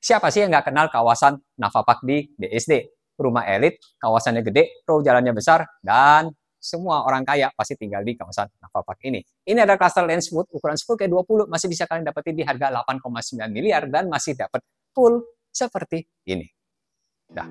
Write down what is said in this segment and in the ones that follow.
Siapa sih yang nggak kenal kawasan Navapak di BSD? Rumah elit, kawasannya gede, row jalannya besar, dan semua orang kaya pasti tinggal di kawasan Navapak ini. Ini ada cluster Lancewood ukuran 10x20, masih bisa kalian dapetin di harga 8,9 miliar dan masih dapat full seperti ini. Dah.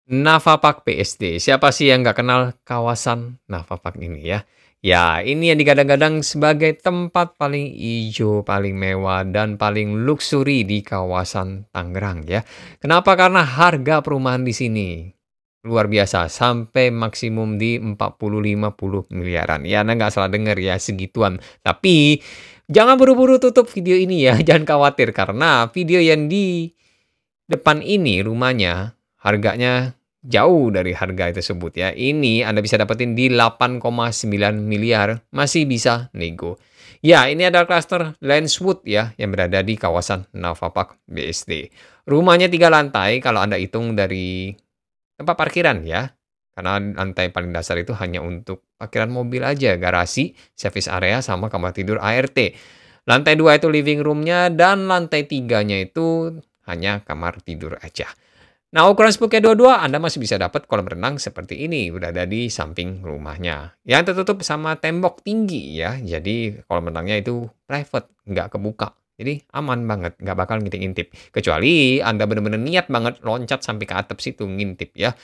Navapak PSD. Siapa sih yang nggak kenal kawasan Navapak ini ya? Ya, ini yang digadang-gadang sebagai tempat paling hijau, paling mewah, dan paling luxury di kawasan Tangerang ya. Kenapa? Karena harga perumahan di sini luar biasa, sampai maksimum di 40-50 miliaran. Ya, Anda nggak salah dengar ya, segituan. Tapi, jangan buru-buru tutup video ini ya, jangan khawatir. Karena video yang di depan ini rumahnya harganya jauh dari harga tersebut ya. Ini Anda bisa dapetin di 8,9 miliar, masih bisa nego. Ya, ini adalah klaster Lancewood ya, yang berada di kawasan Navapak BSD. Rumahnya 3 lantai kalau Anda hitung dari tempat parkiran ya. Karena lantai paling dasar itu hanya untuk parkiran mobil aja, garasi, service area, sama kamar tidur ART. Lantai 2 itu living room-nya, dan lantai 3-nya itu hanya kamar tidur aja. Nah, ukuran 10x22 Anda masih bisa dapat kolam renang seperti ini, berada di samping rumahnya. Yang tertutup sama tembok tinggi ya, jadi kolam renangnya itu private, nggak kebuka. Jadi aman banget, nggak bakal ngintip-ngintip. Kecuali Anda benar-benar niat banget loncat sampai ke atap situ ngintip ya.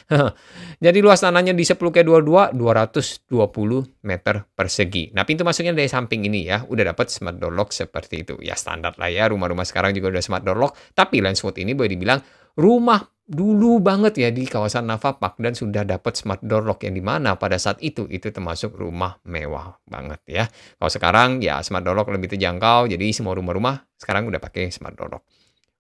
Jadi luas tanahnya di 10x22, 220 meter persegi. Nah, pintu masuknya dari samping ini ya, udah dapat smart door lock seperti itu. Ya standar lah ya, rumah-rumah sekarang juga udah smart door lock. Tapi Lancewood ini boleh dibilang rumah dulu banget ya di kawasan Navapak, dan sudah dapat smart door lock yang dimana pada saat itu termasuk rumah mewah banget ya. Kalau sekarang ya smart door lock lebih terjangkau, jadi semua rumah-rumah sekarang udah pakai smart door lock.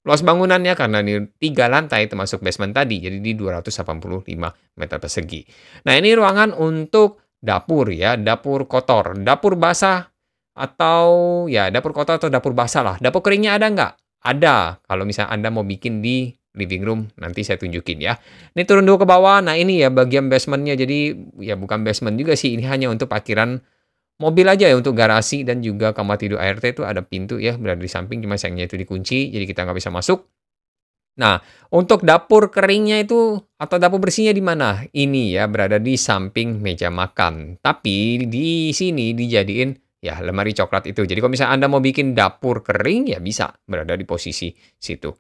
Luas bangunannya karena ini 3 lantai termasuk basement tadi, jadi di 285 meter persegi. Nah, ini ruangan untuk dapur ya, dapur kotor, dapur basah, atau ya dapur kotor atau dapur basah lah. Dapur keringnya ada nggak? Ada, kalau misalnya Anda mau bikin di living room, nanti saya tunjukin ya. Ini turun dulu ke bawah, nah ini ya bagian basementnya, jadi ya bukan basement juga sih, ini hanya untuk parkiran mobil aja ya, untuk garasi dan juga kamar tidur ART itu ada pintu ya, berada di samping, cuma sayangnya itu dikunci, jadi kita nggak bisa masuk. Nah, untuk dapur keringnya itu atau dapur bersihnya di mana? Ini ya, berada di samping meja makan. Tapi di sini dijadiin ya lemari coklat itu. Jadi kalau misalnya Anda mau bikin dapur kering ya bisa berada di posisi situ.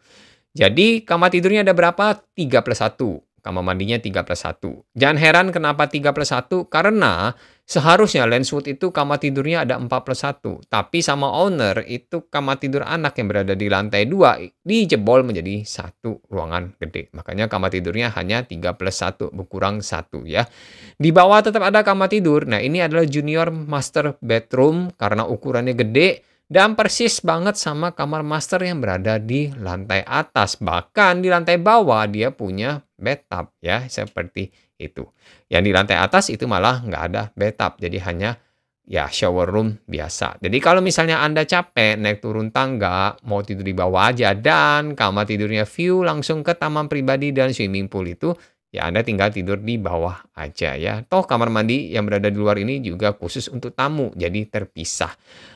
Jadi kamar tidurnya ada berapa? 3+1. Kamar mandinya 3+1. Jangan heran kenapa 3+1, karena seharusnya Lancewood itu kamar tidurnya ada 4+1. Tapi sama owner itu kamar tidur anak yang berada di lantai 2 dijebol menjadi satu ruangan gede. Makanya kamar tidurnya hanya 3+1, berkurang 1 ya. Di bawah tetap ada kamar tidur. Nah, ini adalah junior master bedroom karena ukurannya gede. Dan persis banget sama kamar master yang berada di lantai atas. Bahkan di lantai bawah dia punya bathtub ya, seperti itu. Yang di lantai atas itu malah nggak ada bathtub, jadi hanya ya shower room biasa. Jadi kalau misalnya Anda capek naik turun tangga, mau tidur di bawah aja, dan kamar tidurnya view langsung ke taman pribadi dan swimming pool itu, ya Anda tinggal tidur di bawah aja ya. Toh kamar mandi yang berada di luar ini juga khusus untuk tamu, jadi terpisah.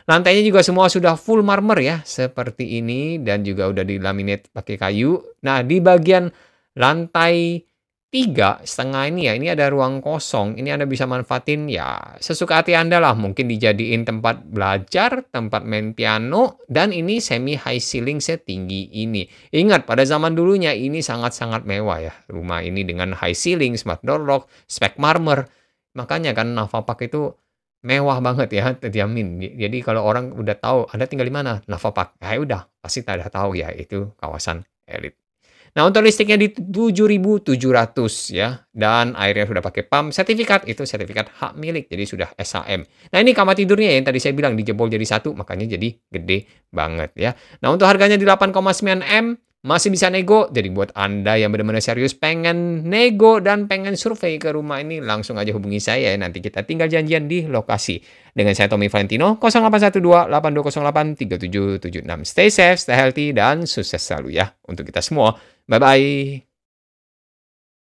Lantainya juga semua sudah full marmer ya, seperti ini, dan juga udah dilaminate pakai kayu. Nah, di bagian lantai 3,5 ini ya, ini ada ruang kosong. Ini Anda bisa manfaatin ya sesuka hati Anda lah. Mungkin dijadiin tempat belajar, tempat main piano, dan ini semi high ceiling setinggi ini. Ingat, pada zaman dulunya ini sangat-sangat mewah ya. Rumah ini dengan high ceiling, smart door lock, spek marmer. Makanya kan Navapak itu mewah banget ya, terjamin. Jadi kalau orang udah tahu Anda tinggal di mana, Navapak, ya udah pasti pada tahu ya itu kawasan elit. Nah, untuk listriknya di 7.700 ya, dan airnya sudah pakai pump. Sertifikat itu sertifikat hak milik, jadi sudah SHM. Nah, ini kamar tidurnya yang tadi saya bilang dijebol jadi satu, makanya jadi gede banget ya. Nah, untuk harganya di 8,9 M, masih bisa nego. Jadi buat Anda yang benar-benar serius pengen nego dan pengen survei ke rumah ini, langsung aja hubungi saya ya. Nanti kita tinggal janjian di lokasi. Dengan saya Tommy Valentino, 0812-8208-3776. Stay safe, stay healthy, dan sukses selalu ya untuk kita semua. Bye-bye.